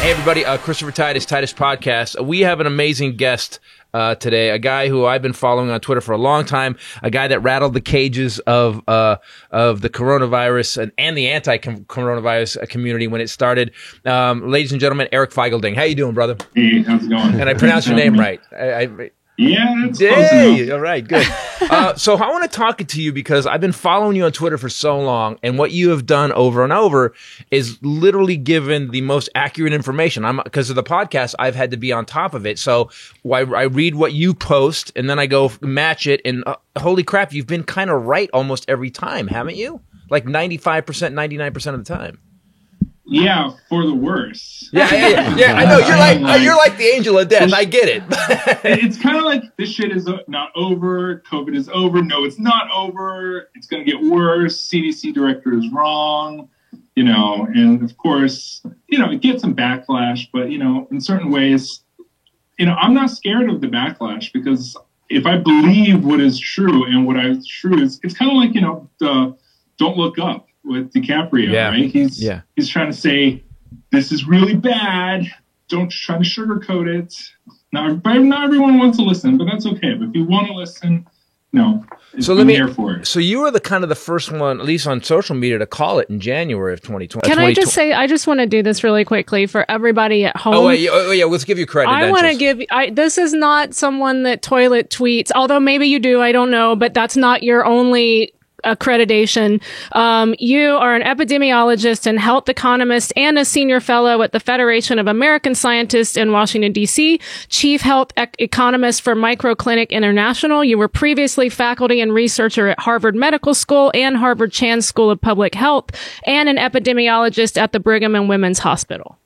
Hey, everybody. Christopher Titus, Titus Podcast. We have an amazing guest today, a guy who I've been following on Twitter for a long time, a guy that rattled the cages of the coronavirus and the anti-coronavirus community when it started. Ladies and gentlemen, Eric Feigl-Ding. How you doing, brother? Hey, how's it going? And I pronounced your name right. Yeah, that's close enough. All right, good. So I want to talk to you because I've been following you on Twitter for so long, and what you have done over and over is literally given the most accurate information. Because of the podcast, I've had to be on top of it. So I read what you post, and then I go match it, and holy crap, you've been kind of right almost every time, haven't you? Like 95%, 99% of the time. Yeah, for the worse. Yeah. I know you're like the angel of death. I get it. It's kind of like this shit is not over. COVID is over. No, it's not over. It's going to get worse. CDC director is wrong. And of course, it gets some backlash. But in certain ways, I'm not scared of the backlash because if I believe what is true and what is true is, it's kind of like the Don't Look Up with DiCaprio, right? He's trying to say, this is really bad. Don't try to sugarcoat it. Not everyone wants to listen, but that's okay. But if you want to listen, I'm here for it. So you were the first one, at least on social media, to call it in January of 2020. Can I just say, I just want to do this really quickly for everybody at home. Oh, yeah, let's give you credit. I want to give, this is not someone that toilet tweets, although maybe you do, I don't know, but that's not your only accreditation. You are an epidemiologist and health economist and a senior fellow at the Federation of American Scientists in Washington, D.C., chief health economist for Microclinic International. You were previously faculty and researcher at Harvard Medical School and Harvard Chan School of Public Health, and an epidemiologist at the Brigham and Women's Hospital.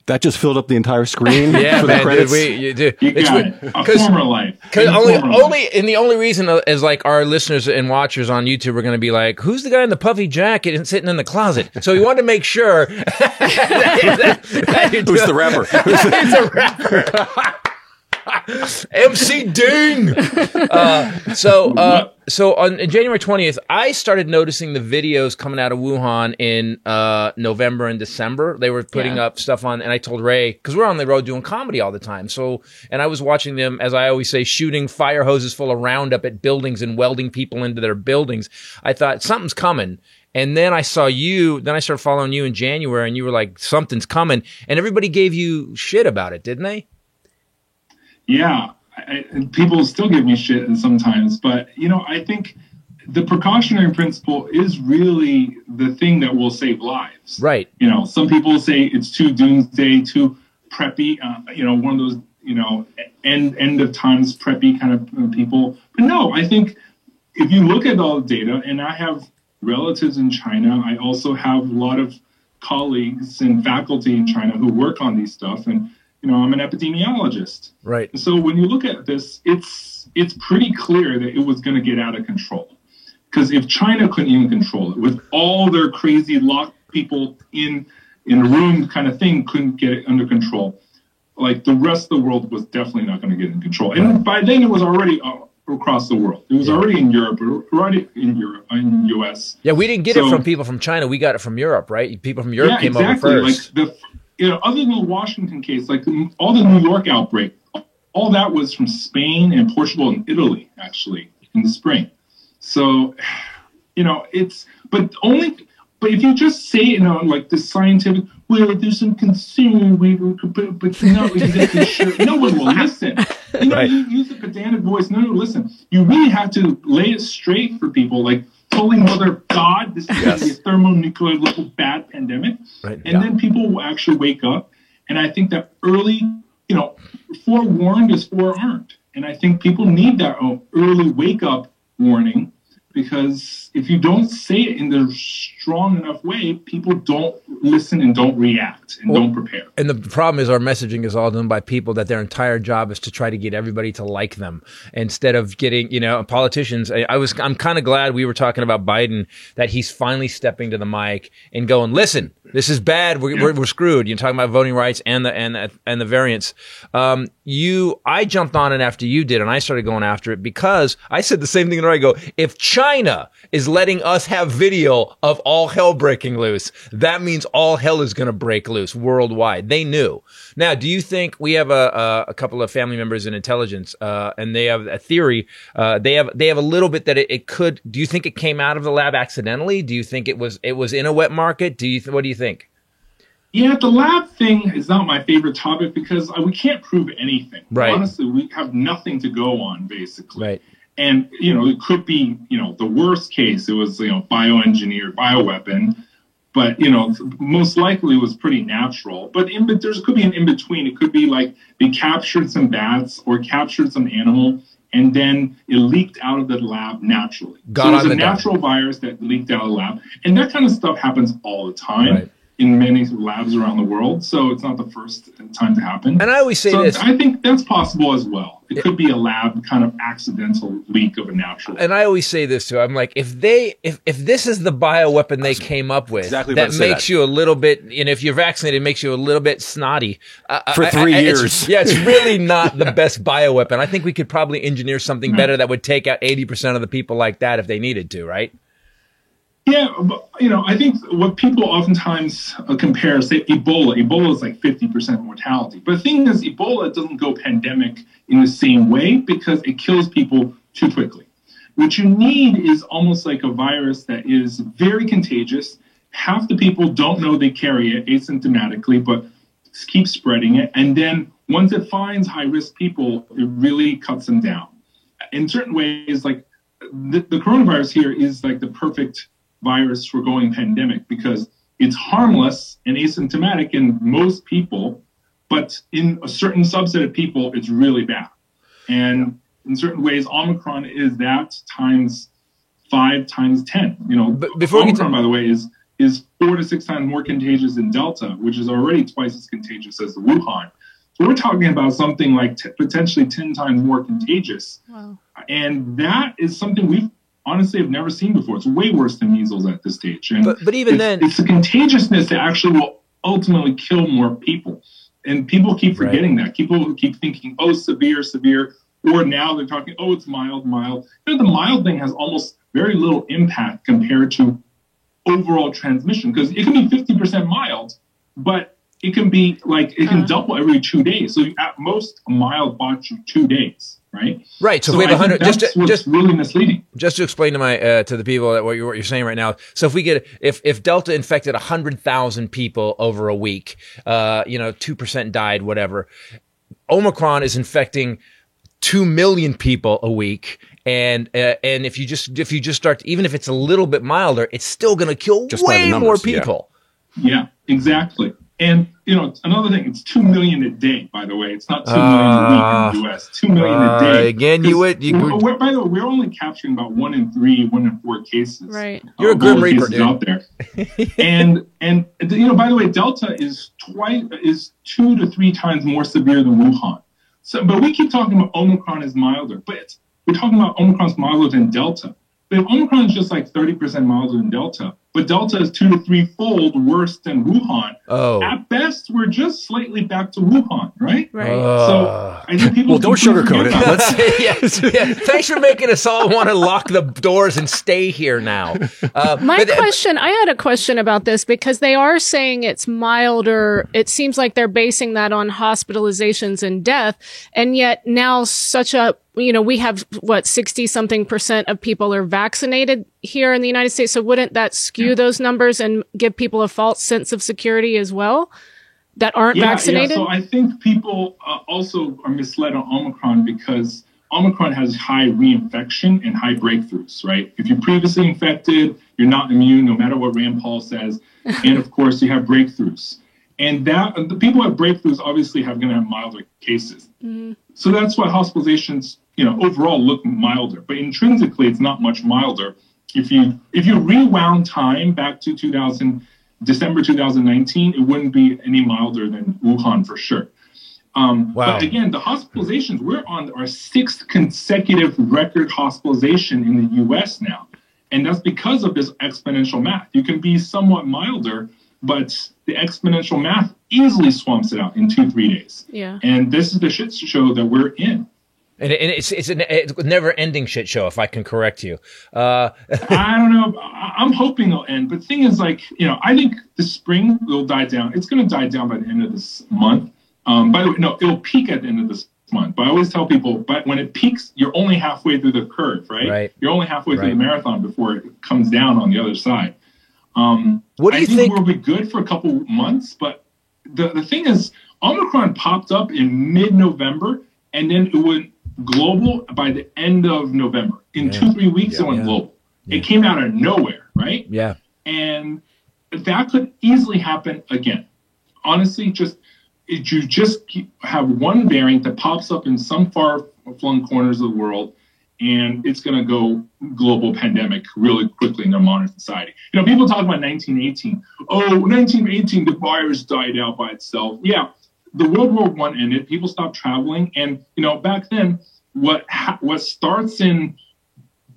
That just filled up the entire screen. Yeah, for man, the you got it. A former life. The only reason is like our listeners and watchers on YouTube are going to be like, "Who's the guy in the puffy jacket and sitting in the closet?" So we wanted to make sure. Who's the rapper? He's a rapper. MC Ding. So on January 20th, I started noticing the videos coming out of Wuhan in November and December. They were putting up stuff on, and I told Ray, because we're on the road doing comedy all the time. And I was watching them, as I always say, shooting fire hoses full of Roundup at buildings and welding people into their buildings. I thought, something's coming. And then I saw you, then I started following you in January, and you were like, something's coming. And everybody gave you shit about it, didn't they? Yeah, people still give me shit sometimes, but I think the precautionary principle is really the thing that will save lives. Right. Some people say it's too doomsday, too preppy. One of those end of times preppy kind of people. But no, I think if you look at all the data, and I have relatives in China, I also have a lot of colleagues and faculty in China who work on these stuff, and I'm an epidemiologist. Right. So when you look at this, it's pretty clear that it was going to get out of control. Because if China couldn't even control it, with all their crazy locked people in a room kind of thing, couldn't get it under control, like the rest of the world was definitely not going to get in control. And by then it was already across the world. It was already in Europe, in US. Yeah, we didn't get it from people from China. We got it from Europe, right? People from Europe came over first. Other than the Washington case, like all the New York outbreak, all that was from Spain and Portugal and Italy, actually, in the spring. So, but if you just say, like the scientific, well, there's some concern, but no one will listen. Right. You use a pedantic voice, no one will listen. You really have to lay it straight for people, like, Holy Mother of God, this is going to be a thermonuclear little bad pandemic. Right. And then people will actually wake up. And I think that early, forewarned is forearmed. And I think people need that early wake up warning, because if you don't say it in the strong enough way, people don't listen and don't react and don't prepare. And the problem is our messaging is all done by people that their entire job is to try to get everybody to like them instead of getting, politicians. I'm kind of glad we were talking about Biden, that he's finally stepping to the mic and going, listen, This is bad. We're screwed. You're talking about voting rights and the variants. I jumped on it after you did, and I started going after it because I said the same thing. I go, if China is letting us have video of all hell breaking loose, that means all hell is going to break loose worldwide. They knew. Now, do you think we have a couple of family members in intelligence, and they have a theory? They have a little bit that it could. Do you think it came out of the lab accidentally? Do you think it was in a wet market? What do you think? Yeah, the lab thing is not my favorite topic because we can't prove anything. Right. Honestly, we have nothing to go on, basically. Right. And, it could be, the worst case, it was, bioengineered bioweapon. But, most likely it was pretty natural. But there could be an in-between. It could be like they captured some bats or captured some animal, and then it leaked out of the lab naturally. So it was a natural virus that leaked out of the lab. And that kind of stuff happens all the time in many labs around the world. So it's not the first time to happen. And I always say this. I think that's possible as well. It could be a lab kind of accidental leak of a natural. And I always say this too. I'm like, if this is the bioweapon they came up with, that makes you a little bit, if you're vaccinated, it makes you a little bit snotty. For 3 years. It's really not the best bioweapon. I think we could probably engineer something better that would take out 80% of the people like that if they needed to, right? Yeah, but, I think what people oftentimes compare, say Ebola. Ebola is like 50% mortality. But the thing is, Ebola doesn't go pandemic in the same way because it kills people too quickly. What you need is almost like a virus that is very contagious. Half the people don't know they carry it asymptomatically, but keep spreading it. And then once it finds high-risk people, it really cuts them down. In certain ways, like the coronavirus here is like the perfect virus for going pandemic because it's harmless and asymptomatic in most people, but in a certain subset of people, it's really bad. And in certain ways, Omicron is that times 5 times 10. But Omicron, by the way, is 4 to 6 times more contagious than Delta, which is already twice as contagious as the Wuhan. So we're talking about something like potentially 10 times more contagious. Wow. And that is something we've honestly have never seen before. It's way worse than measles at this stage. And but even then, it's the contagiousness that actually will ultimately kill more people. And people keep forgetting that. People keep thinking, oh, severe, or now they're talking, oh, it's mild. The mild thing has almost very little impact compared to overall transmission because it can be 50% mild, but it can be it can double every 2 days. So at most, a mild bought you 2 days. Right. Right. So if we have 100, just really misleading. Just to explain to to the people that what you're saying right now. So if we get if Delta infected 100,000 people over a week, 2% died, whatever. Omicron is infecting 2 million people a week, and if you just start, even if it's a little bit milder, it's still going to kill way more people. Yeah, exactly. And, another thing, it's 2 million a day, by the way. It's not 2 million a week in the U.S. 2 million a day. Again, by the way, we're only capturing about 1 in 3, 1 in 4 cases. Right. You're a grim reaper, dude. Out there. and by the way, Delta is 2 to 3 times more severe than Wuhan. So, but we keep talking about Omicron is milder, but we're talking about Omicron's milder than Delta. But if Omicron is just like 30% milder than Delta, but Delta is 2 to 3-fold worse than Wuhan. Oh. At best, we're just slightly back to Wuhan, right? Right. So I think people don't sugarcoat it. Yeah. Thanks for making us all want to lock the doors and stay here now. I had a question about this because they are saying it's milder. It seems like they're basing that on hospitalizations and death. And yet now we have 60-something% of people are vaccinated here in the United States. So wouldn't that skew those numbers and give people a false sense of security as well that aren't vaccinated? So I think people also are misled on Omicron because Omicron has high reinfection and high breakthroughs, right? If you're previously infected, you're not immune, no matter what Rand Paul says. And of course, you have breakthroughs. And the people who have breakthroughs obviously going to have milder cases. Mm-hmm. So that's why hospitalizations, overall look milder. But intrinsically, it's not much milder. If you rewound time back to December 2019, it wouldn't be any milder than Wuhan for sure. Wow. But again, the hospitalizations, we're on our 6th consecutive record hospitalization in the U.S. now. And that's because of this exponential math. You can be somewhat milder, but the exponential math easily swamps it out in 2-3 days. Yeah. And this is the shit show that we're in. And it's a never-ending shit show, if I can correct you. I don't know. I'm hoping it'll end. But the thing is, like, I think the spring will die down. It's going to die down by the end of this month. By the way, no, it'll peak at the end of this month. But I always tell people, but when it peaks, you're only halfway through the curve, right? You're only halfway through the marathon before it comes down on the other side. What do you think? I think we'll be good for a couple months. But the thing is, Omicron popped up in mid-November, and then it went global by the end of November. In 2-3 weeks, it went global. It came out of nowhere, right? Yeah. And that could easily happen again. Honestly, you just have one variant that pops up in some far-flung corners of the world, and it's going to go global pandemic really quickly in a modern society. People talk about 1918. Oh, 1918, the virus died out by itself. Yeah. The World War I ended, people stopped traveling, and back then, what starts in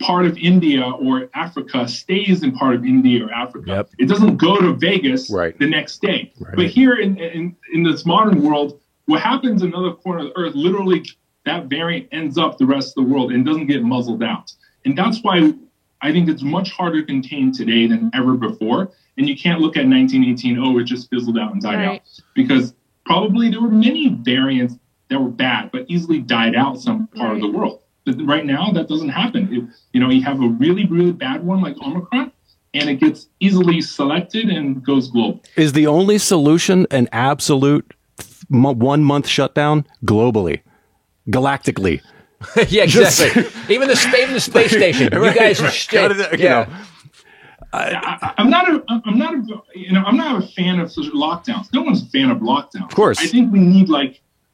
part of India or Africa stays in part of India or Africa. Yep. It doesn't go to Vegas the next day. Right. But here in this modern world, what happens in another corner of the earth, literally that variant ends up the rest of the world and doesn't get muzzled out. And that's why I think it's much harder to contain today than ever before. And you can't look at 1918, oh, it just fizzled out and died out, because probably there were many variants that were bad, but easily died out some part of the world. But right now, that doesn't happen. You have a really, really bad one like Omicron, and it gets easily selected and goes global. Is the only solution an absolute 1 month shutdown globally, galactically? Yeah, exactly. Even the space station. You guys are straight. I'm not a fan of such lockdowns. No one's a fan of lockdowns. Of course. I think we need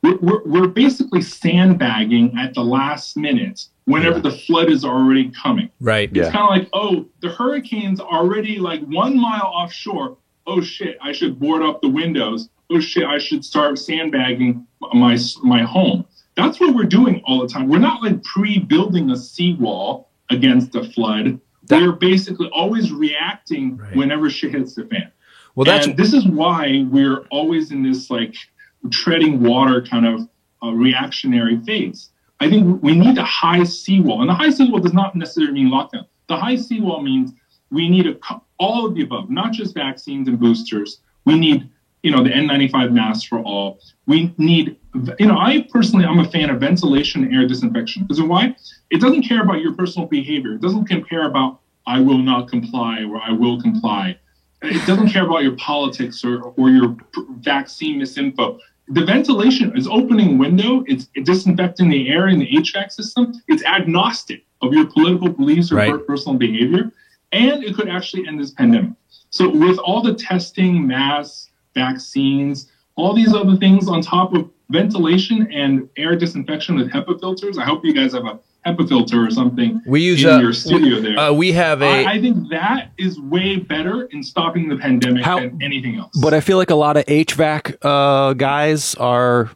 we're basically sandbagging at the last minute whenever the flood is already coming. Right. It's kind of like, oh, the hurricane's already like 1 mile offshore. Oh shit, I should board up the windows. Oh shit, I should start sandbagging my home. That's what we're doing all the time. We're not like pre-building a seawall against a flood. We're basically always reacting whenever shit hits the fan. Well, this is why we're always in this like treading water kind of reactionary phase. I think we need a high seawall, and the high seawall does not necessarily mean lockdown. The high seawall means we need all of the above, not just vaccines and boosters. We need, the N95 masks for all. We need, I'm a fan of ventilation and air disinfection. Because why? It doesn't care about your personal behavior. It doesn't care about I will not comply or I will comply. It doesn't care about your politics or your vaccine misinfo. The ventilation is opening window. It's disinfecting the air in the HVAC system. It's agnostic of your political beliefs or personal behavior. And it could actually end this pandemic. So with all the testing, masks, vaccines, all these other things on top of ventilation and air disinfection with HEPA filters, I hope you guys have a HEPA filter or something in your studio there. We have I think that is way better in stopping the pandemic than anything else. But I feel like a lot of HVAC guys are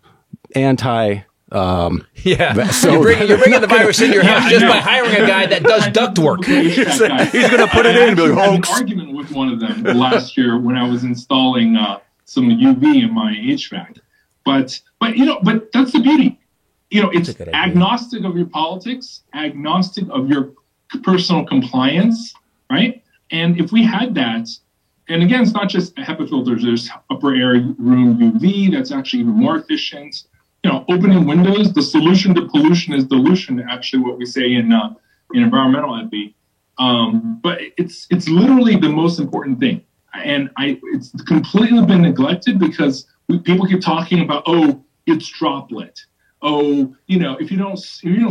anti. So you're bringing the virus in your house just by hiring a guy that does duct work. He's going to put it in and be like, I had an argument with one of them last year when I was installing some UV in my HVAC. But that's the beauty. It's agnostic of your politics, agnostic of your personal compliance, right? And if we had that, and again, it's not just HEPA filters. There's upper air room UV that's actually even more efficient. Opening windows, the solution to pollution is dilution, actually what we say in environmental epi. But it's literally the most important thing. And it's completely been neglected because people keep talking about, oh, it's droplet. Oh, if you don't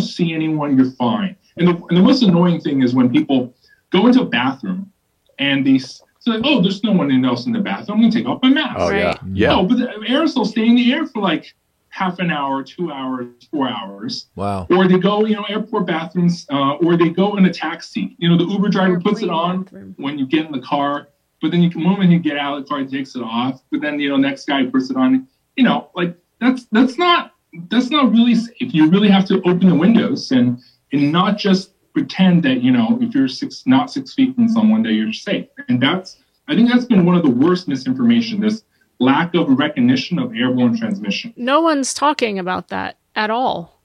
see anyone, you're fine. And the most annoying thing is when people go into a bathroom and they say, oh, there's no one else in the bathroom. I'm going to take off my mask. Oh, right. Yeah. Oh, but the aerosol stay in the air for like half an hour, 2 hours, 4 hours. Wow. Or they go, airport bathrooms, or they go in a taxi. The Uber driver puts it on when you get in the car, but then the moment you get out of the car, he takes it off. But then, next guy puts it on. That's not really safe. You really have to open the windows and not just pretend that, if you're not 6 feet from someone, that you're safe. And that's I think that's been one of the worst misinformation, this lack of recognition of airborne transmission. No one's talking about that at all.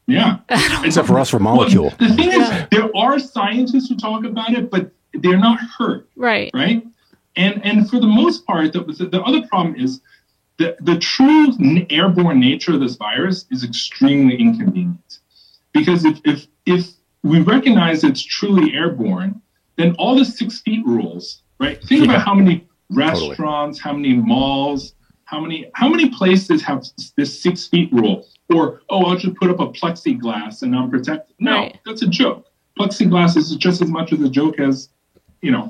Yeah. Except for us for Molecule. Well, the thing is, there are scientists who talk about it, but they're not heard. Right. Right? And for the most part, the other problem is the true airborne nature of this virus is extremely inconvenient. Because if we recognize it's truly airborne, then all the 6 feet rules, right? Think about how many restaurants, how many malls, how many places have this 6 feet rule? Or, I'll just put up a plexiglass and I'm protected. No, right. That's a joke. Plexiglass is just as much as a joke as,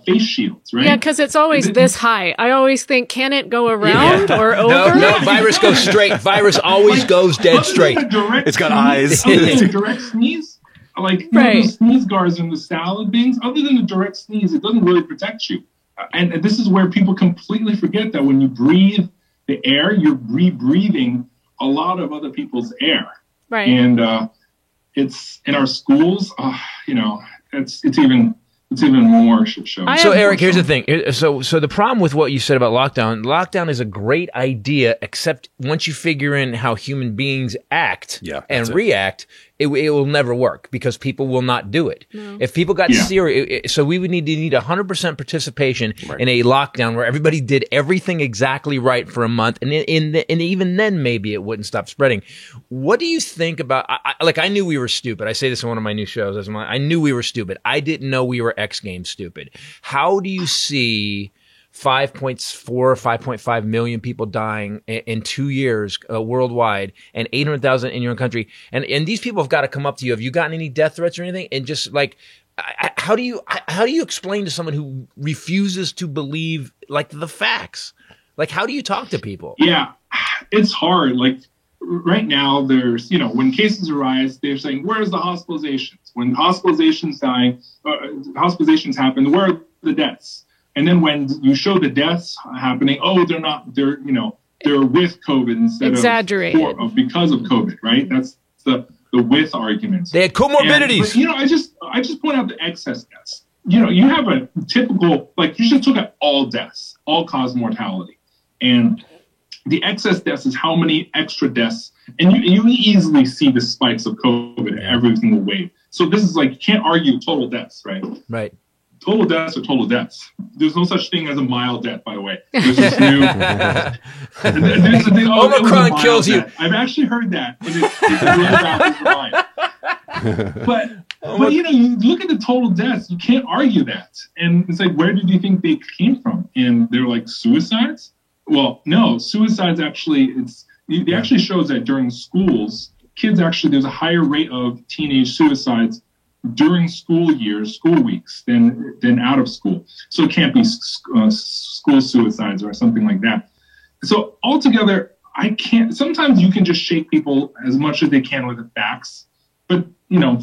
face shields, right? Yeah, because it's always this high. I always think, can it go around or over? No, virus goes straight. Virus always goes dead straight. It's got eyes. Other than a direct sneeze, like the sneeze guards and the salad things, other than the direct sneeze, it doesn't really protect you. And this is where people completely forget that when you breathe the air, you're rebreathing a lot of other people's air. Right. And it's in our schools, it's even more shit show. So Eric, here's the thing. So the problem with what you said about lockdown is a great idea, except once you figure in how human beings act and react, it will never work because people will not do it. No. If people got serious, so we would need 100% participation in a lockdown where everybody did everything exactly right for a month, and even then maybe it wouldn't stop spreading. What do you think about? I knew we were stupid. I say this in one of my new shows. I knew we were stupid. I didn't know we were X Games stupid. How do you see 5.4 or 5.5 million people dying in 2 years worldwide and 800,000 in your own country? And these people have got to come up to you. Have you gotten any death threats or anything? And just like, how do you explain to someone who refuses to believe like the facts? Like, how do you talk to people? Yeah, it's hard. Like right now there's, when cases arise, they're saying, where's the hospitalizations? When hospitalizations happen, where are the deaths? And then when you show the deaths happening, they're not, they're with COVID instead exaggerated of because of COVID, right? That's the with arguments. They had comorbidities. But, I just point out the excess deaths. You have a typical, you just look at all deaths, all cause mortality. And the excess deaths is how many extra deaths, and you easily see the spikes of COVID every single wave. So this is you can't argue total deaths, right? Right. Total deaths are total deaths. There's no such thing as a mild death, by the way. There's this new Omicron kills you. I've actually heard that, but it's really baffles the mind. But you look at the total deaths, you can't argue that. And it's where did you think they came from? And they're suicides? Well, no, suicides actually, it actually shows that during schools, kids there's a higher rate of teenage suicides during school weeks than out of school. So it can't be school suicides or something like that. So altogether, sometimes you can just shake people as much as they can with the facts, but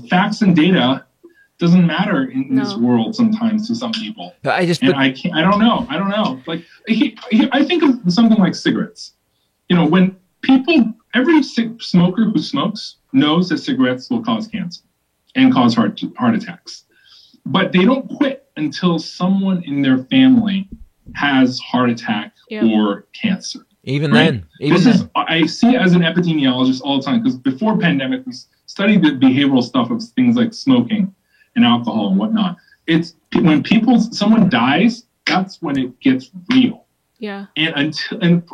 facts and data doesn't matter in this world sometimes to some people. I don't know. I think of something like cigarettes. When every smoker who smokes knows that cigarettes will cause cancer and cause heart attacks. But they don't quit until someone in their family has heart attack or cancer. Even then. I see it as an epidemiologist all the time, because before pandemic, we studied the behavioral stuff of things like smoking and alcohol and whatnot. It's when someone dies, that's when it gets real. Yeah. And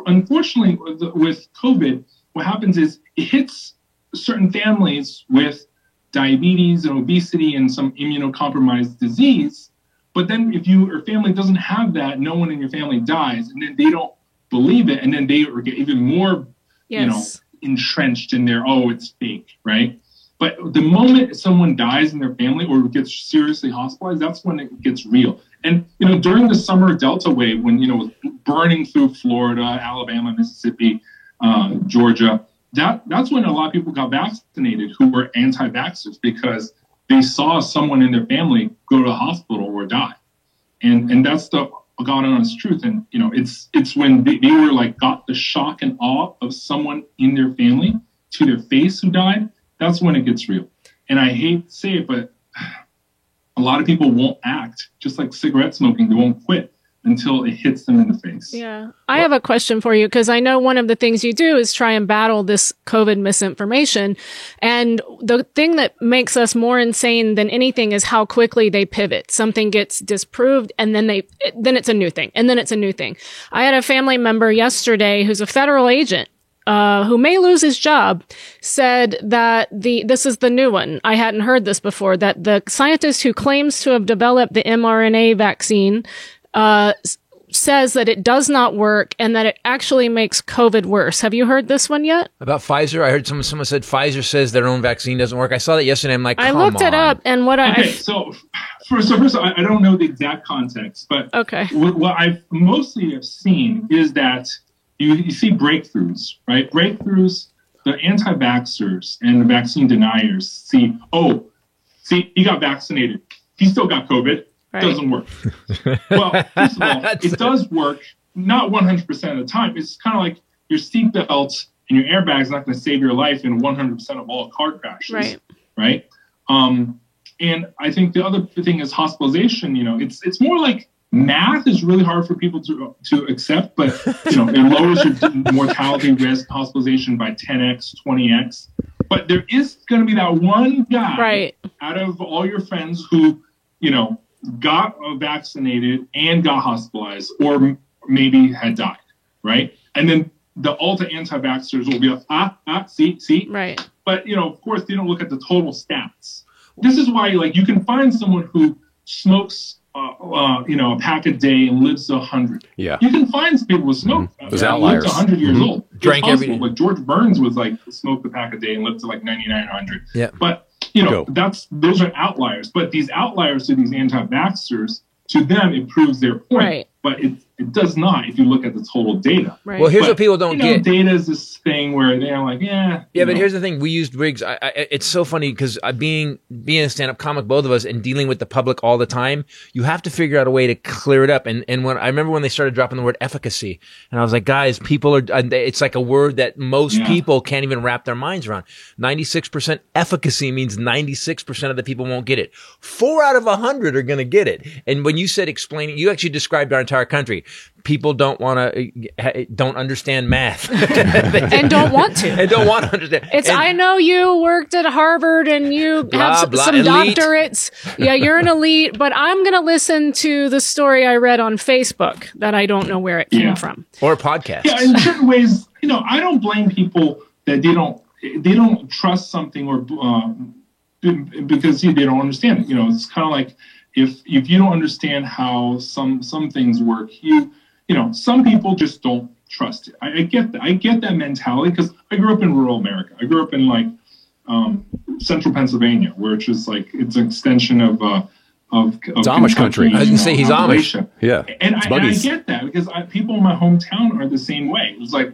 unfortunately with COVID, what happens is it hits certain families with diabetes and obesity and some immunocompromised disease. But then if your family doesn't have that, no one in your family dies, and then they don't believe it, and then they get even more, entrenched in their, it's fake, right? But the moment someone dies in their family or gets seriously hospitalized, that's when it gets real. And, during the summer Delta wave, when, it was burning through Florida, Alabama, Mississippi, Georgia, that's when a lot of people got vaccinated who were anti-vaxxers, because they saw someone in their family go to the hospital or die. And that's the God honest truth. And, it's when they were got the shock and awe of someone in their family to their face who died. That's when it gets real. And I hate to say it, but a lot of people won't act, just like cigarette smoking. They won't quit until it hits them in the face. Yeah. I have a question for you, because I know one of the things you do is try and battle this COVID misinformation. And the thing that makes us more insane than anything is how quickly they pivot. Something gets disproved and then it's a new thing. And then it's a new thing. I had a family member yesterday who's a federal agent, who may lose his job, said that this is the new one. I hadn't heard this before, that the scientist who claims to have developed the mRNA vaccine says that it does not work and that it actually makes COVID worse. Have you heard this one yet? About Pfizer? I heard someone said Pfizer says their own vaccine doesn't work. I saw that yesterday. I'm like, I looked it up, and what so first, I don't know the exact context, but okay. What I've mostly have seen is that you see breakthroughs, right? Breakthroughs, the anti-vaxxers and the vaccine deniers see, he got vaccinated. He still got COVID. Right. Doesn't work. Well, first of all, it does work, not 100% of the time. It's kind of like your seatbelt and your airbag's not going to save your life in 100% of all car crashes. Right? And I think the other thing is hospitalization. It's more like math is really hard for people to accept, but it lowers your mortality risk, hospitalization by 10x, 20x. But there is going to be that one guy out of all your friends who, got vaccinated and got hospitalized, or maybe had died, right? And then the ultra anti-vaxxers will be like, see. Right. But, of course, they don't look at the total stats. This is why, you can find someone who smokes, a pack a day and lives 100. Yeah. You can find some people who smoke. Those outliers. Lives 100 years old. Drank every day. Like George Burns was smoked a pack a day and lived to 99 or 100. Yeah. But, those are outliers. But these outliers to these anti-vaxxers, to them, it proves their point. Right. But it does not if you look at the total data. Right. Well, here's what people don't get. Data is this thing where they're like, Yeah, but here's the thing. We used Riggs. It's so funny because being a stand-up comic, both of us, and dealing with the public all the time, you have to figure out a way to clear it up. And when I remember when they started dropping the word efficacy, and I was like, guys, people are, it's like a word that most people can't even wrap their minds around. 96% efficacy means 96% of the people won't get it. 4 out of 100 are going to get it. And when you said explaining, you actually described our entire country. People don't understand math and don't want to understand. I know you worked at Harvard and you have some elite doctorates. Yeah, you're an elite, but I'm going to listen to the story I read on Facebook that I don't know where it came from. Or podcasts. Yeah, in certain ways, I don't blame people that they don't trust something or because they don't understand it. It's kind of like if you don't understand how some things work, some people just don't trust it. I get that. I get that mentality because I grew up in rural America. I grew up in central Pennsylvania, which is it's an extension of it's Amish country. I was going to say he's Amish. Yeah, and I get that because people in my hometown are the same way. It's like,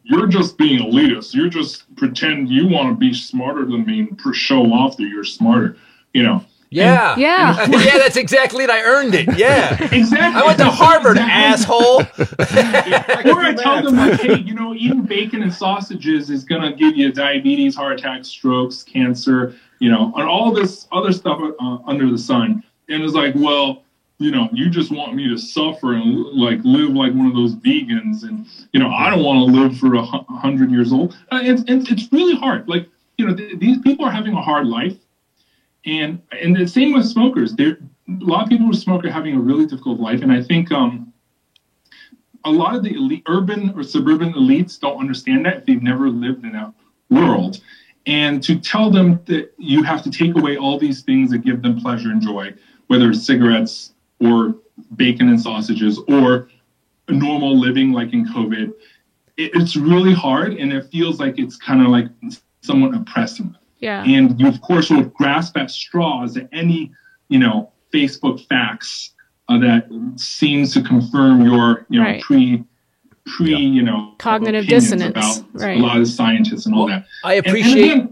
you're just being elitist. You're just pretend you want to be smarter than me and show off that you're smarter. Yeah. Yeah. Yeah, that's exactly it. I earned it. Yeah. Exactly. I went to Harvard, asshole. Or I tell them, hey, eating bacon and sausages is going to give you diabetes, heart attacks, strokes, cancer, and all this other stuff under the sun. And it's like, well, you just want me to suffer and live like one of those vegans. And, I don't want to live for 100 years old. It's really hard. These people are having a hard life. And the same with smokers. A lot of people who smoke are having a really difficult life. And I think a lot of the elite, urban or suburban elites don't understand that if they've never lived in that world. And to tell them that you have to take away all these things that give them pleasure and joy, whether it's cigarettes or bacon and sausages or normal living like in COVID, it's really hard. And it feels like it's kind of somewhat oppressive. Yeah. And you, of course, will grasp at straws at any, Facebook facts that seems to confirm your, cognitive opinions dissonance about right. a lot of scientists and all that. I appreciate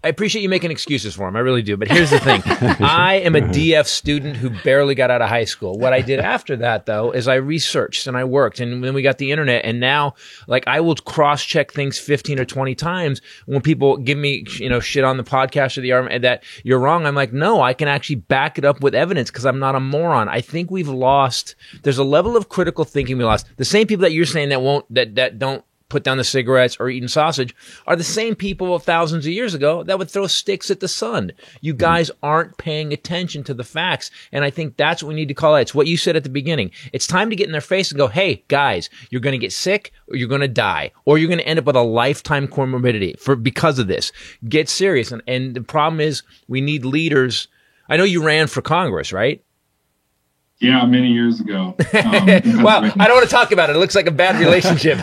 I appreciate you making excuses for him. I really do. But here's the thing. I am a DF student who barely got out of high school. What I did after that, though, is I researched and I worked. And then we got the internet. And now, like, I will cross-check things 15 or 20 times. When people give me, shit on the podcast or the argument that you're wrong, I'm like, no, I can actually back it up with evidence because I'm not a moron. I think we've lost, there's a level of critical thinking we lost. The same people that you're saying that don't put down the cigarettes or eating sausage are the same people thousands of years ago that would throw sticks at the sun. You guys aren't paying attention to the facts. And I think that's what we need to call it. It's what you said at the beginning. It's time to get in their face and go, hey, guys, you're going to get sick or you're going to die or you're going to end up with a lifetime comorbidity because of this. Get serious. And the problem is we need leaders. I know you ran for Congress, right? Yeah, many years ago. Well, I don't want to talk about it. It looks like a bad relationship.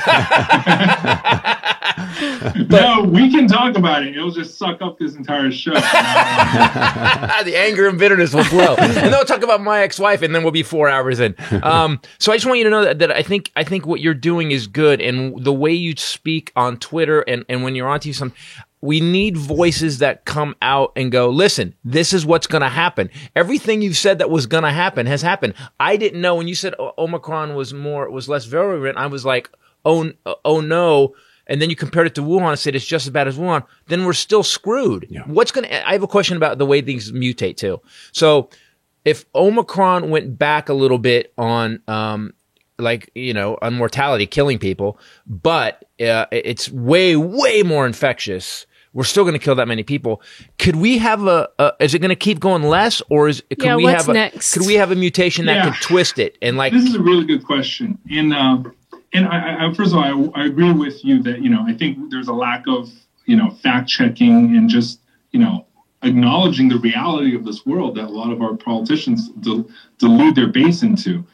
No, we can talk about it. It'll just suck up this entire show. The anger and bitterness will flow. And then we'll talk about my ex-wife, and then we'll be 4 hours in. So I just want you to know that I think what you're doing is good. And the way you speak on Twitter and when you're on TV, we need voices that come out and go, listen, this is what's going to happen. Everything you've said that was going to happen has happened. I didn't know when you said Omicron was less virulent. I was like, oh no. And then you compared it to Wuhan and said it's just as bad as Wuhan. Then we're still screwed. Yeah. I have a question about the way things mutate too. So if Omicron went back a little bit on, on mortality, killing people, but it's way, way more infectious, we're still going to kill that many people. Could we have is it going to keep going less, or could we have a mutation that could twist it? And this is a really good question. And I first of all, I agree with you that, I think there's a lack of, fact checking and just, acknowledging the reality of this world that a lot of our politicians delude their base into.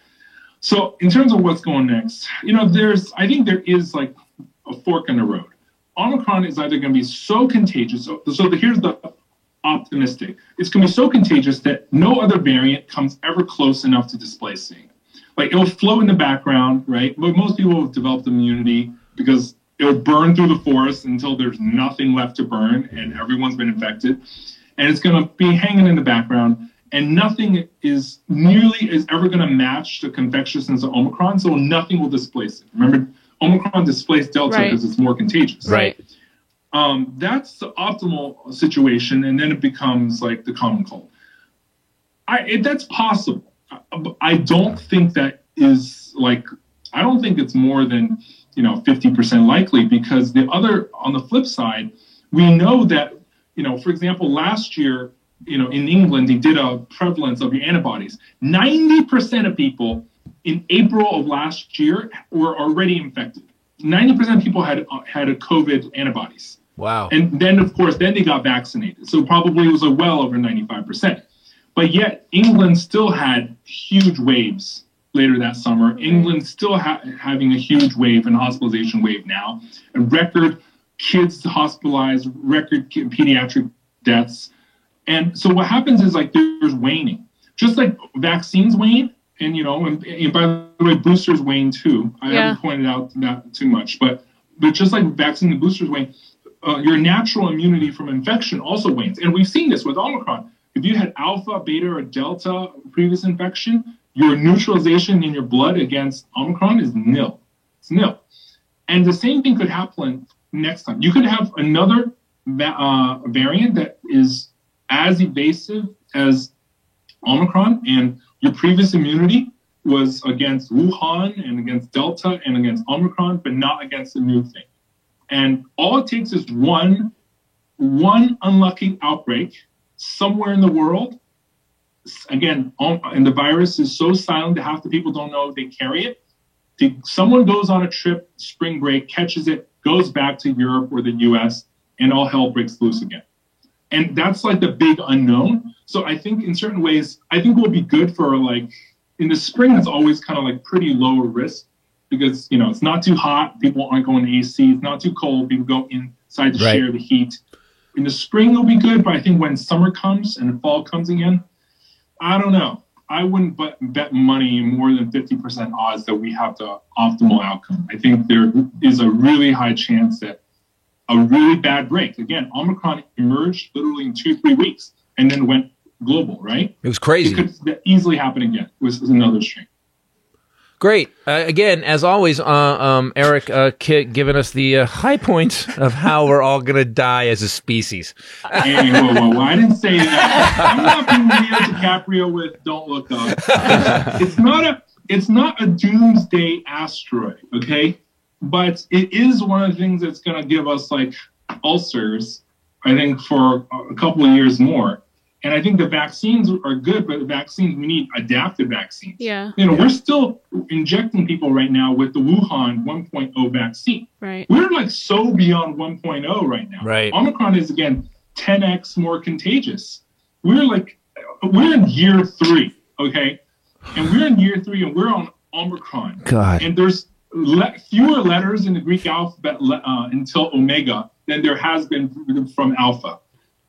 So in terms of what's going next, I think there is like a fork in the road. Omicron is either going to be so contagious. So here's the optimistic. It's going to be so contagious that no other variant comes ever close enough to displacing. Like, it'll float in the background, right? But most people have developed immunity because it'll burn through the forest until there's nothing left to burn and everyone's been infected. And it's going to be hanging in the background. And nothing is ever going to match the infectiousness of Omicron, so nothing will displace it. Remember, Omicron displaced Delta because it's more contagious. Right. That's the optimal situation, and then it becomes like the common cold. That's possible. I don't think that is I don't think it's more than 50% likely, because on the flip side, we know that for example, last year in England they did a prevalence of the antibodies. 90% of people in April of last year were already infected. 90% of people had a COVID antibodies. Wow. And then, of course, they got vaccinated. So probably it was well over 95%. But yet, England still had huge waves later that summer. England still having a huge wave, and hospitalization wave now. A record kids hospitalized, record pediatric deaths. And so what happens is there's waning. Just like vaccines wane, and by the way, boosters wane too. I haven't pointed out that too much, but just like vaccine and boosters wane, your natural immunity from infection also wanes. And we've seen this with Omicron. If you had alpha, beta, or delta previous infection, your neutralization in your blood against Omicron is nil. It's nil. And the same thing could happen next time. You could have another variant that is as evasive as Omicron, and your previous immunity was against Wuhan and against Delta and against Omicron, but not against the new thing. And all it takes is one unlucky outbreak somewhere in the world. Again, and the virus is so silent that half the people don't know they carry it. Someone goes on a trip, spring break, catches it, goes back to Europe or the US, and all hell breaks loose again. And that's the big unknown. So I think in certain ways, we'll be good for in the spring, it's always kind of pretty lower risk because, it's not too hot. People aren't going to AC. It's not too cold. People go inside to share the heat. In the spring, it'll be good. But I think when summer comes and fall comes again, I don't know. I wouldn't bet money more than 50% odds that we have the optimal outcome. I think there is a really high chance that a really bad break. Again, Omicron emerged literally in 2-3 weeks and then went global, right? It was crazy. It could easily happen again with another strain. Great. Again, as always, Eric giving us the high points of how we're all going to die as a species. Hey, whoa. I didn't say that. I'm not being Leo DiCaprio with Don't Look Up. It's not a doomsday asteroid, okay? But it is one of the things that's going to give us like ulcers, I think, for a couple of years more. And I think the vaccines are good, but the vaccines, we need adapted vaccines. Yeah. We're still injecting people right now with the Wuhan 1.0 vaccine. Right. We're like so beyond 1.0 right now. Right. Omicron is, again, 10x more contagious. We're in year 3, okay? And we're in year 3 and we're on Omicron. God. And there's fewer letters in the Greek alphabet until Omega than there has been from Alpha.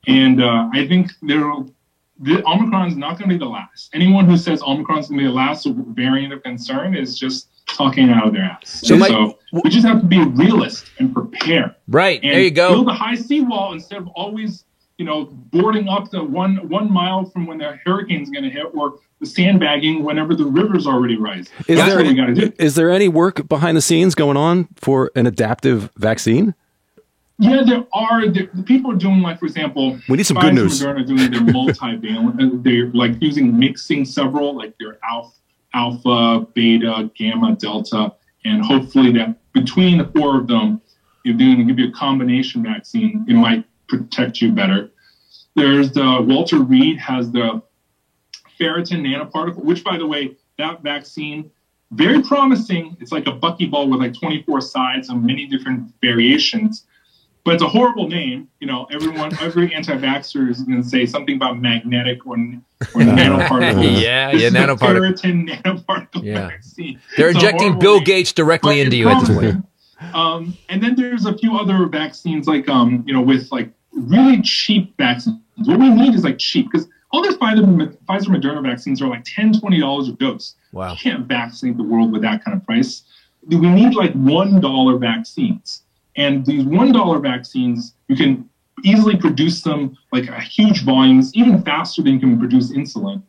And I think Omicron is not going to be the last. Anyone who says Omicron is going to be the last variant of concern is just talking out of their ass. So we just have to be realist and prepare. Right. And there you go. Build a high seawall instead of always, boarding up the one mile from when the hurricane's going to hit, or the sandbagging whenever the river's already rising. That's what we got to do. Is there any work behind the scenes going on for an adaptive vaccine? Yeah, there are. The people are doing, like, for example, we need some good news. Moderna are doing their multivalent. They're like mixing several, like their alpha, beta, gamma, delta, and hopefully that between the 4 of them, if they're going to give you a combination vaccine, it might protect you better. There's the Walter Reed has the ferritin nanoparticle, which, by the way, that vaccine, very promising. It's like a buckyball with like 24 sides and many different variations. But it's a horrible name. Every anti-vaxxer is going to say something about magnetic or nanoparticles. Yeah, nanoparticle. Ferritin nanoparticle vaccine. They're injecting Bill Gates directly into you at this point. And then there's a few other vaccines, like with like really cheap vaccines. What we need is like cheap, because all those Pfizer Moderna vaccines are like $10, $20 a dose. Wow. You can't vaccinate the world with that kind of price. We need like $1 vaccines. And these $1 vaccines, you can easily produce them like huge volumes, even faster than you can produce insulin.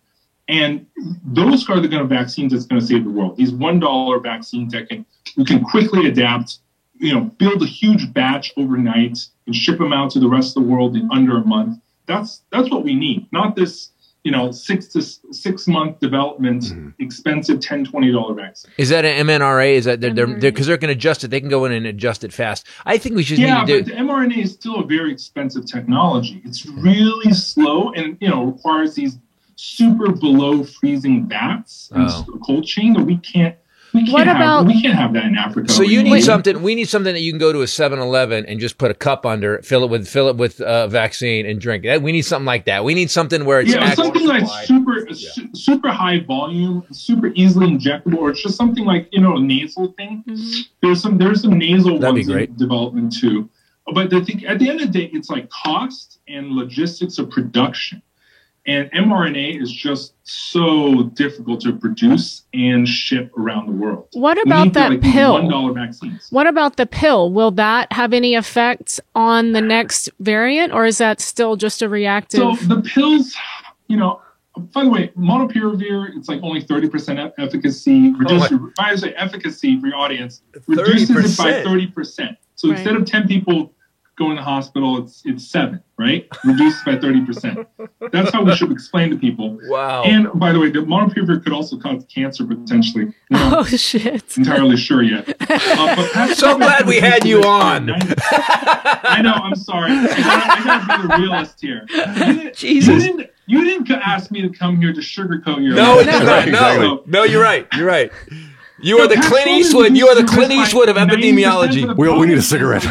And those are the kind of vaccines that's going to save the world. These $1 vaccines that you can quickly adapt, build a huge batch overnight and ship them out to the rest of the world in under a month. That's what we need, not this 6 month development, expensive $10, $20 vaccine. Is that an mRNA? Is that they're because they're going to adjust it? They can go in and adjust it fast. I think we should. Yeah, but the mRNA is still a very expensive technology. It's really slow and requires these super below freezing vats and cold chain that we can't. We can't have that in Africa. So you need something. We need something that you can go to a 7-Eleven and just put a cup under, fill it with vaccine and drink. We need something like that. We need something where it's something like super high volume, super easily injectable, or it's just something like a nasal thing. Mm-hmm. There's some nasal ones in development too. But I think at the end of the day, it's like cost and logistics of production. And mRNA is just so difficult to produce and ship around the world. What about that pill? $1 vaccines. What about the pill? Will that have any effects on the next variant, or is that still just a reactive? So the pills, by the way, Molnupiravir, it's like only 30% efficacy. I say efficacy for your audience, reduces it by 30%. So instead of 10 people going to the hospital, it's 7, right? Reduced by 30%. That's how we should explain to people. Wow. And by the way, the Molnupiravir could also cause cancer potentially. Oh, shit. Entirely sure yet. So glad we had you on. I know, I'm sorry. I gotta be the realist here. Jesus. You didn't ask me to come here to sugarcoat your No, No, you're right. You're right. You are the Clint Eastwood. You are the Clint Eastwood of epidemiology. We need a cigarette.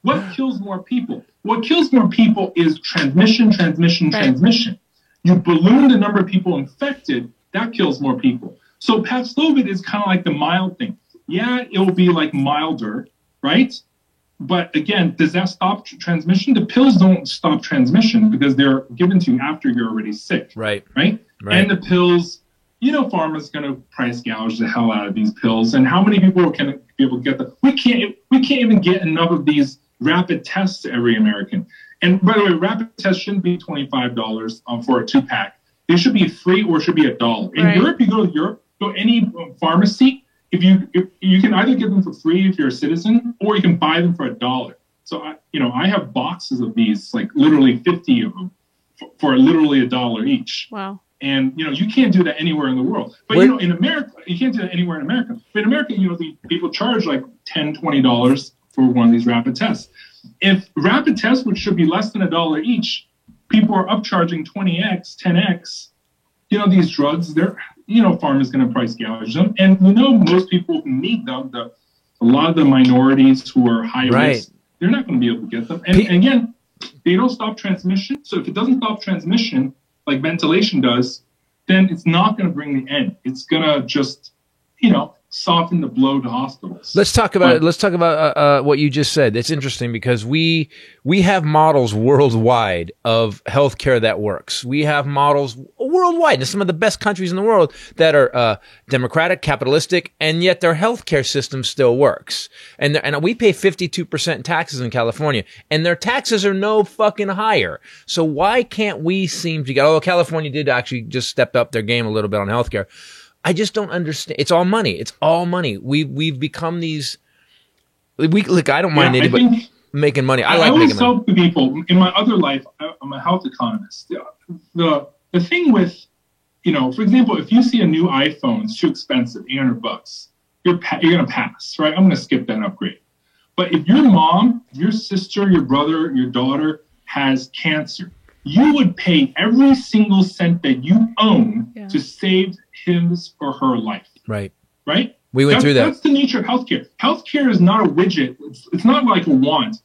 What kills more people? What kills more people is transmission. You balloon the number of people infected, that kills more people. So Paxlovid is kind of like the mild thing. Yeah, it will be like milder, right? But again, does that stop transmission? The pills don't stop transmission because they're given to you after you're already sick. Right. And the pills pharma's going to price gouge the hell out of these pills. And how many people can be able to get them? We can't even get enough of these rapid tests to every American. And by the way, rapid tests shouldn't be $25 for a 2-pack. They should be free or should be $1. In Europe, you go to Europe, go any pharmacy. If you can either get them for free if you're a citizen, or you can buy them for $1. So I have boxes of these, like literally 50 of them, for literally $1 each. Wow. And you can't do that anywhere in the world. But in America, you can't do that anywhere in America. But in America, the people charge like $10, $20 for one of these rapid tests. If rapid tests, which should be less than $1 each, people are upcharging 20x, 10x. These drugs, pharma's going to price gouge them, and most people who need them, a lot of the minorities who are high risk, they're not going to be able to get them. And again, they don't stop transmission. So if it doesn't stop transmission, like ventilation does, then it's not going to bring the end. It's going to just, soften the blow to hospitals. Let's talk about what you just said. It's interesting because we have models worldwide of healthcare that works. We have models worldwide in some of the best countries in the world that are democratic, capitalistic, and yet their healthcare system still works. And we pay 52% taxes in California, and their taxes are no fucking higher. So why can't we seem to get? Although California did actually just step up their game a little bit on healthcare. I just don't understand. It's all money. It's all money. We've become these. Look, I don't mind anybody making money. I like making money. I always tell people in my other life, I'm a health economist. The thing with, for example, if you see a new iPhone, it's too expensive, $800, you're going to pass, right? I'm going to skip that upgrade. But if your mom, your sister, your brother, your daughter has cancer, you would pay every single cent that you own to save his or her life. Right. Right? We went through that. That's the nature of healthcare. Healthcare is not a widget. It's not like a want.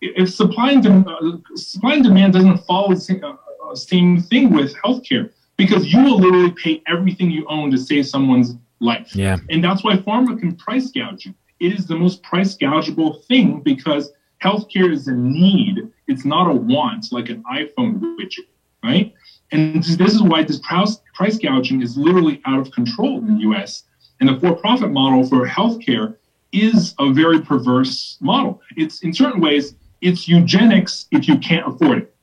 If supply and demand doesn't follow the same thing with healthcare, because you will literally pay everything you own to save someone's life. Yeah. And that's why pharma can price gouge you. It is the most price gougeable thing because healthcare is a need. It's not a want like an iPhone widget, right? And this is why this price gouging is literally out of control in the U.S. And the for-profit model for healthcare is a very perverse model. It's in certain ways, it's eugenics if you can't afford it.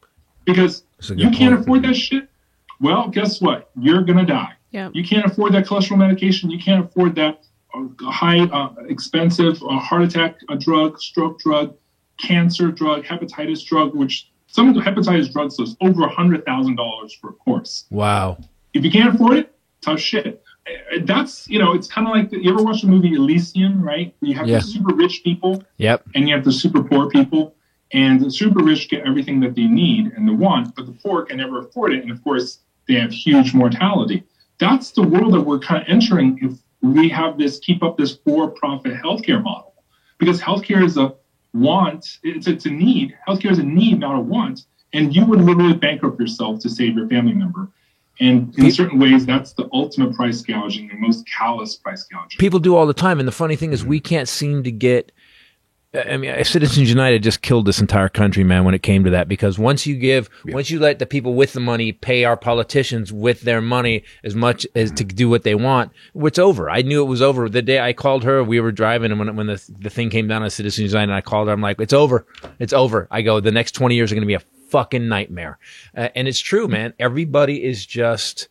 Because you can't afford that shit, well, guess what? You're going to die. Yeah. You can't afford that cholesterol medication. You can't afford that high, expensive heart attack drug, stroke drug, cancer drug, hepatitis drug, which some of the hepatitis drugs is over $100,000 for a course. Wow. If you can't afford it, tough shit. That's, it's kind of like, you ever watch the movie Elysium, right? You have the super rich people. Yep. And you have the super poor people. And the super rich get everything that they need and they want, but the poor can never afford it. And of course, they have huge mortality. That's the world that we're kind of entering if we have keep up this for-profit healthcare model. Because healthcare is a want, it's a need. Healthcare is a need, not a want. And you would literally bankrupt yourself to save your family member. And in certain ways, that's the ultimate price gouging, the most callous price gouging. People do all the time. And the funny thing is we can't seem to get, Citizens United just killed this entire country, man, when it came to that. Because once you let the people with the money pay our politicians with their money as much as to do what they want, it's over. I knew it was over. The day I called her, we were driving, and when the thing came down on Citizens United, and I called her, I'm like, it's over. It's over. I go, the next 20 years are going to be a fucking nightmare. And it's true, man. Everybody is just...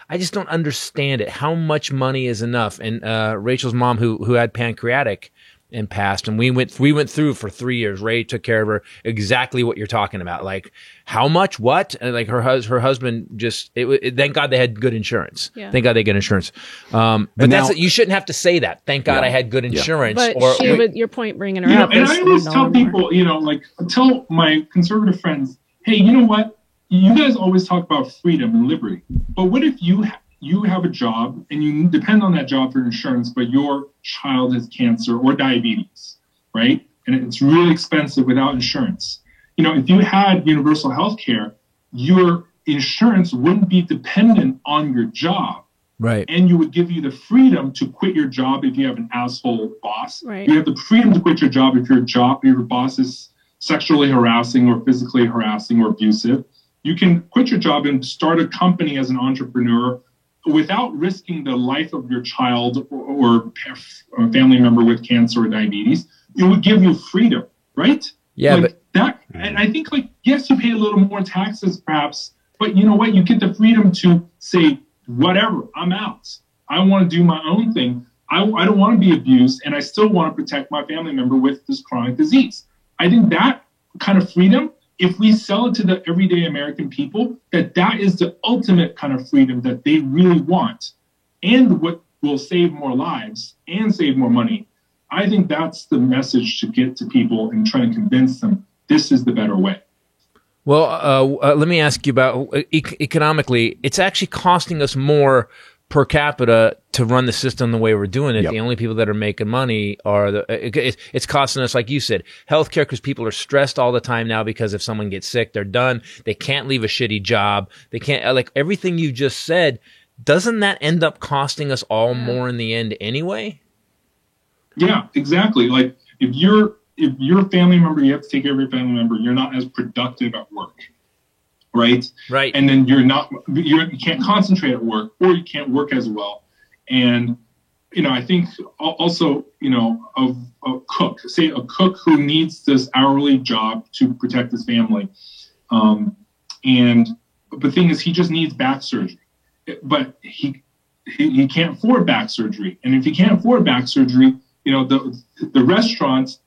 I just don't understand it. How much money is enough? And Rachel's mom, who had pancreatic and passed, and we went through for 3 years. Ray took care of her. Exactly what you're talking about. Like how much, what? And like her husband just. Thank God they had good insurance. Yeah. Thank God they had good insurance. But you shouldn't have to say that. Thank God I had good insurance. But your point bringing her up. And I always tell people, tell my conservative friends, hey, you know what? You guys always talk about freedom and liberty, but what if you have a job and you depend on that job for insurance, but your child has cancer or diabetes, right? And it's really expensive without insurance. If you had universal health care, your insurance wouldn't be dependent on your job. Right. And you would give you the freedom to quit your job if you have an asshole boss. Right. You have the freedom to quit your job if your boss is sexually harassing or physically harassing or abusive. You can quit your job and start a company as an entrepreneur without risking the life of your child or a family member with cancer or diabetes, it would give you freedom, right? Yeah, like but that, and I think, like, yes, you pay a little more taxes perhaps, but you know what? You get the freedom to say, whatever, I'm out. I want to do my own thing. I don't want to be abused, and I still want to protect my family member with this chronic disease. I think that kind of freedom, if we sell it to the everyday American people, that is the ultimate kind of freedom that they really want, and what will save more lives and save more money. I think that's the message to get to people and try to convince them this is the better way. Well, let me ask you about economically. It's actually costing us more per capita to run the system the way we're doing it. Yep. The only people that are making money are it's costing us, like you said, healthcare, because people are stressed all the time now because if someone gets sick, they're done. They can't leave a shitty job. They can't, like everything you just said. Doesn't that end up costing us all more in the end anyway? Yeah, exactly. Like if you're a family member, you have to take care of your family member. You're not as productive at work. Right. And then you can't concentrate at work, or you can't work as well. And, you know, I think also, you know, of a cook who needs this hourly job to protect his family. And the thing is, he just needs back surgery, but he can't afford back surgery. And if he can't afford back surgery, you know, the restaurant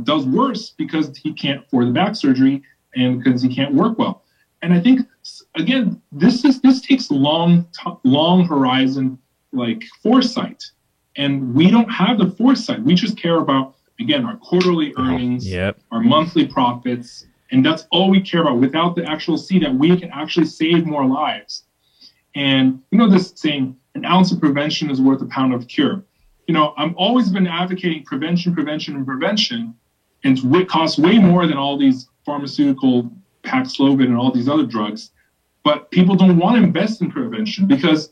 does worse because he can't afford the back surgery and because he can't work well. And I think, again, this takes long horizon, like foresight. And we don't have the foresight. We just care about, again, our quarterly earnings, our monthly profits. And that's all we care about, without the actual see that we can actually save more lives. And you know this saying, an ounce of prevention is worth a pound of cure. You know, I've always been advocating prevention. And it costs way more than all these pharmaceutical Paxlovid and all these other drugs, but people don't want to invest in prevention because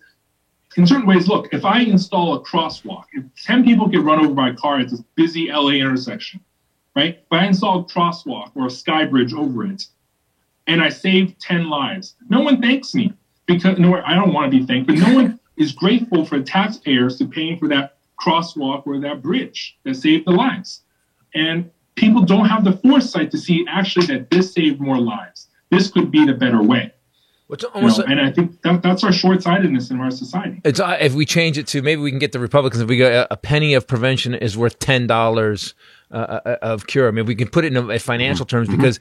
in certain ways, look, if I install a crosswalk, if 10 people get run over by a car at this busy LA intersection, right? If I install a crosswalk or a sky bridge over it and I save 10 lives, no one thanks me because I don't want to be thanked, but no one is grateful for the taxpayers to paying for that crosswalk or that bridge that saved the lives. And people don't have the foresight to see actually that this saved more lives. This could be the better way. And I think that's our short-sightedness in our society. It's if we change it to, maybe we can get the Republicans, if we go a penny of prevention is worth $10 of cure. I mean, we can put it in financial terms, because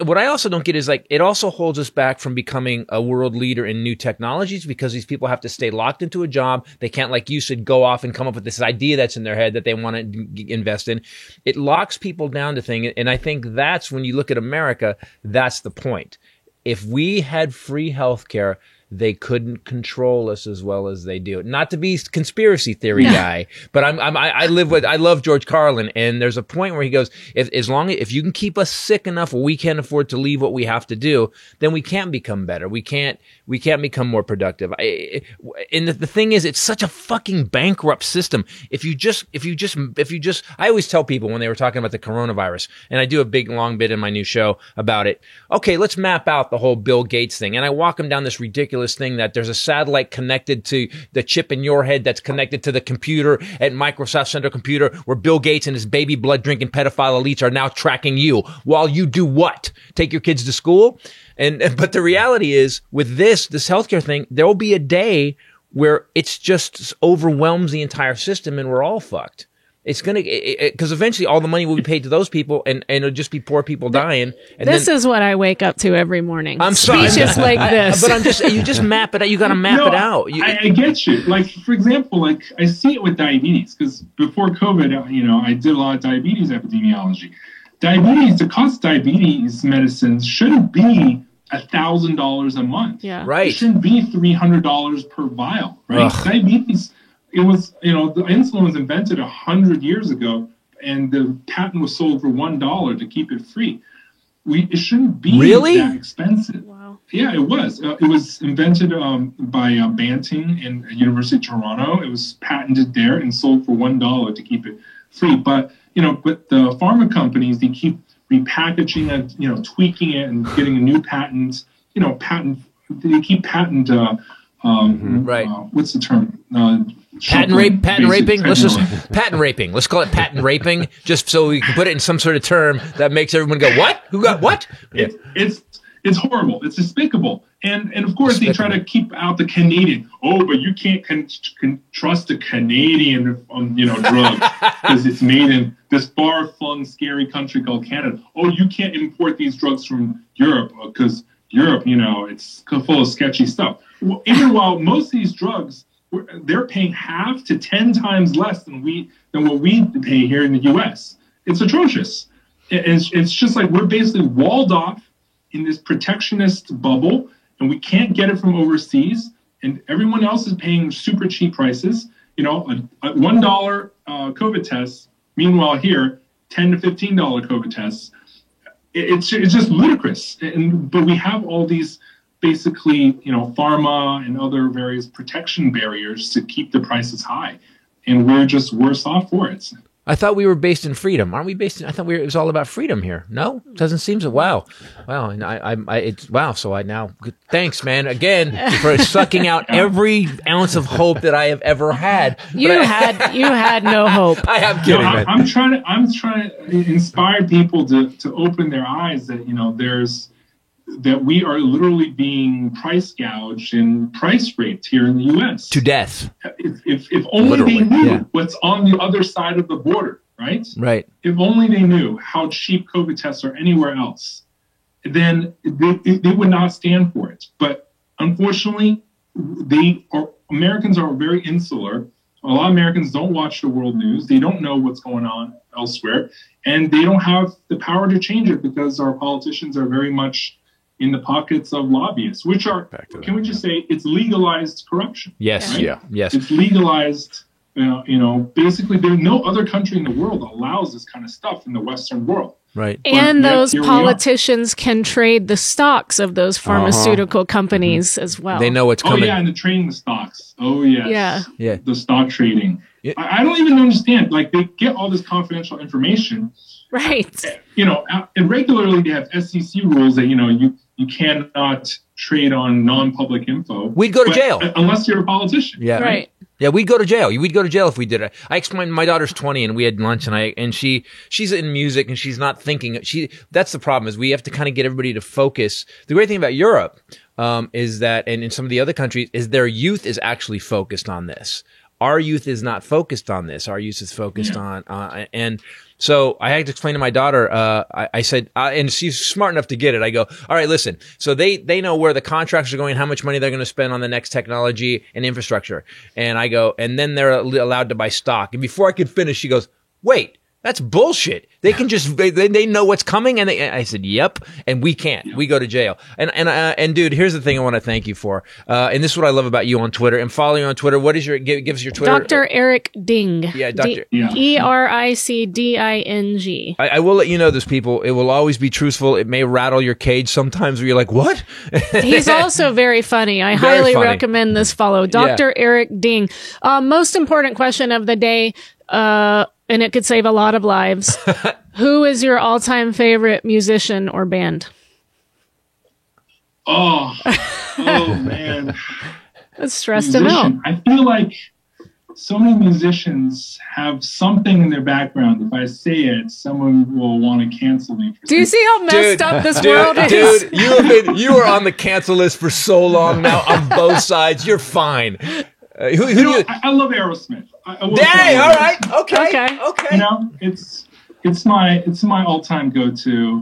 what I also don't get is, like, it also holds us back from becoming a world leader in new technologies, because these people have to stay locked into a job. They can't, like you said, go off and come up with this idea that's in their head that they want to invest in. It locks people down to things. And I think that's when you look at America, that's the point. If we had free healthcare, they couldn't control us as well as they do. Not to be conspiracy theory guy, but I love George Carlin, and there's a point where he goes, if you can keep us sick enough where we can't afford to leave what we have to do, then we can't become better. We can't become more productive. And the thing is, it's such a fucking bankrupt system. If you just, I always tell people when they were talking about the coronavirus, and I do a big long bit in my new show about it. Okay, let's map out the whole Bill Gates thing, and I walk them down this ridiculous thing that there's a satellite connected to the chip in your head that's connected to the computer at Microsoft Central Computer, where Bill Gates and his baby blood drinking pedophile elites are now tracking you while you do what? Take your kids to school? But the reality is, with this healthcare thing, there will be a day where it's just overwhelms the entire system and we're all fucked. It's going to, because eventually all the money will be paid to those people, and it'll just be poor people dying. And this is what I wake up to every morning. I'm sorry. Speeches like this. But you just map it out. You got to map it out. I get you. Like, for example, like I see it with diabetes, because before COVID, I did a lot of diabetes epidemiology. The cost of diabetes medicines shouldn't be $1,000 a month. Yeah. Right. It shouldn't be $300 per vial, right? Ugh. Diabetes, it was, the insulin was invented 100 years ago, and the patent was sold for $1 to keep it free. It shouldn't be that expensive. Wow. Yeah, it was. It was invented by Banting in University of Toronto. It was patented there and sold for $1 to keep it free. But but the pharma companies, they keep repackaging it, tweaking it and getting a new patent. They keep patent Right. What's the term? Patent raping. Patent raping. Let's call it patent raping, just so we can put it in some sort of term that makes everyone go, "What? Who got what?" Yeah. It's horrible. It's despicable. And of course they try to keep out the Canadian. Oh, but you can't trust a Canadian drug because it's made in this far-flung, scary country called Canada. Oh, you can't import these drugs from Europe because Europe, it's full of sketchy stuff. Well, even while most of these drugs, they're paying half to 10 times less than what we pay here in the U.S. It's atrocious. It's just like we're basically walled off in this protectionist bubble, and we can't get it from overseas, and everyone else is paying super cheap prices. A $1 COVID test, meanwhile here, $10 to $15 COVID tests. It's just ludicrous. But we have all these basically, pharma and other various protection barriers to keep the prices high, and we're just worse off for it. I thought we were based in freedom. Aren't we based in? I thought it was all about freedom here. No, doesn't seem so. Wow. And it's wow. So thanks, man, again for sucking out every ounce of hope that I have ever had. You had no hope. I am kidding. Man. I'm trying to inspire people to open their eyes that we are literally being price gouged and price raped here in the U.S. to death. If only they knew what's on the other side of the border, right? Right. If only they knew how cheap COVID tests are anywhere else, then they would not stand for it. But unfortunately, Americans are very insular. A lot of Americans don't watch the world news. They don't know what's going on elsewhere, and they don't have the power to change it because our politicians are very much in the pockets of lobbyists, which are, can we just say, it's legalized corruption. Yes, right? Yeah, yes. It's legalized, basically there's no other country in the world that allows this kind of stuff in the Western world. Right. And those politicians can trade the stocks of those pharmaceutical companies as well. They know what's coming. Oh, yeah, and the trading the stocks. Oh, yes. Yeah. The stock trading. Yeah. I don't even understand. Like, they get all this confidential information. Right. And regularly they have SEC rules that, you cannot trade on non-public info. We'd go to jail. Unless you're a politician. Yeah. Right. Yeah, we'd go to jail. We'd go to jail if we did it. I explained my daughter's 20 and we had lunch and she's in music and she's not thinking. That's the problem is we have to kind of get everybody to focus. The great thing about Europe is that, and in some of the other countries, is their youth is actually focused on this. Our youth is not focused on this. Our youth is focused on, and so I had to explain to my daughter, I said, and she's smart enough to get it. I go, all right, listen. So they know where the contracts are going, how much money they're going to spend on the next technology and infrastructure. And I go, and then they're allowed to buy stock. And before I could finish, she goes, wait. That's bullshit. They can just they know what's coming, and I said, "Yep," and we can't. Yeah. We go to jail. And dude, here's the thing I want to thank you for. And this is what I love about you on Twitter and follow you on Twitter. What is give us your Twitter? Dr. Eric Ding. Yeah, Dr. ERICDING. I will let you know this, people. It will always be truthful. It may rattle your cage sometimes, where you're like, "What?" He's also very funny. I highly recommend this follow, Dr. Eric Ding. Most important question of the day. And it could save a lot of lives. Who is your all-time favorite musician or band? Oh man. That's stressed him out. I feel like so many musicians have something in their background. If I say it, someone will want to cancel me. Do you see how messed up this world is? Dude, you are on the cancel list for so long now on both sides. You're fine. I love Aerosmith. Dang! All right. Okay. It's my all-time go-to.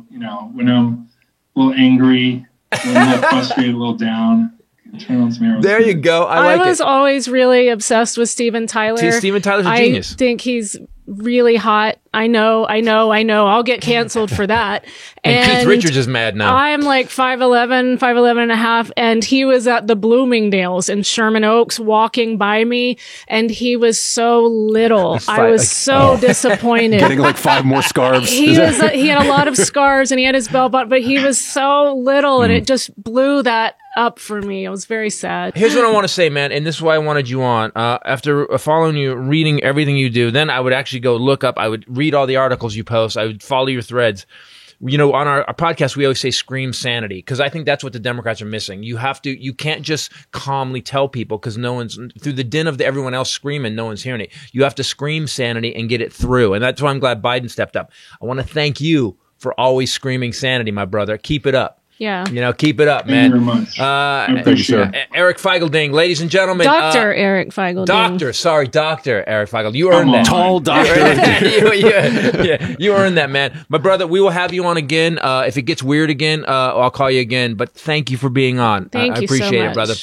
When I'm a little angry, a little frustrated, a little down. Turn on some Aerosmith. There you go. I was always really obsessed with Steven Tyler. Steven Tyler's a genius. I think he's really hot. I know. I'll get canceled for that. And Keith Richards is mad now. I'm like 5'11" and a half, and he was at the Bloomingdales in Sherman Oaks walking by me, and he was so little. I was so disappointed. Getting like 5 more scarves. He had a lot of scars, and he had his bell button, but he was so little, and it just blew that up for me. I was very sad. Here's what I want to say, man, and this is why I wanted you on. After following you, reading everything you do, then I would actually go look up. I would read all the articles you post. I would follow your threads. on our podcast, we always say scream sanity, because I think that's what the Democrats are missing. You can't just calmly tell people, because no one's, through the din of everyone else screaming, no one's hearing it. You have to scream sanity and get it through. And that's why I'm glad Biden stepped up. I want to thank you for always screaming sanity, my brother. Keep it up. Yeah. Keep it up, man. Thank you very much. I appreciate it. Eric Feigelding, ladies and gentlemen. Dr. Eric Feigelding. Dr. Eric Feigl. You earned that. Tall doctor. You earned that, man. My brother, we will have you on again. If it gets weird again, I'll call you again. But thank you for being on. Thank I you appreciate so much. it, brother.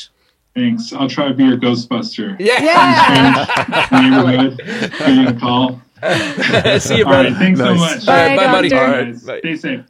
Thanks. I'll try to be your Ghostbuster. Yeah. Neighborhood. Give you a call. See you, All brother. right. Thanks so much. Bye, Bye, buddy. Doctor. All right. Bye. Stay safe.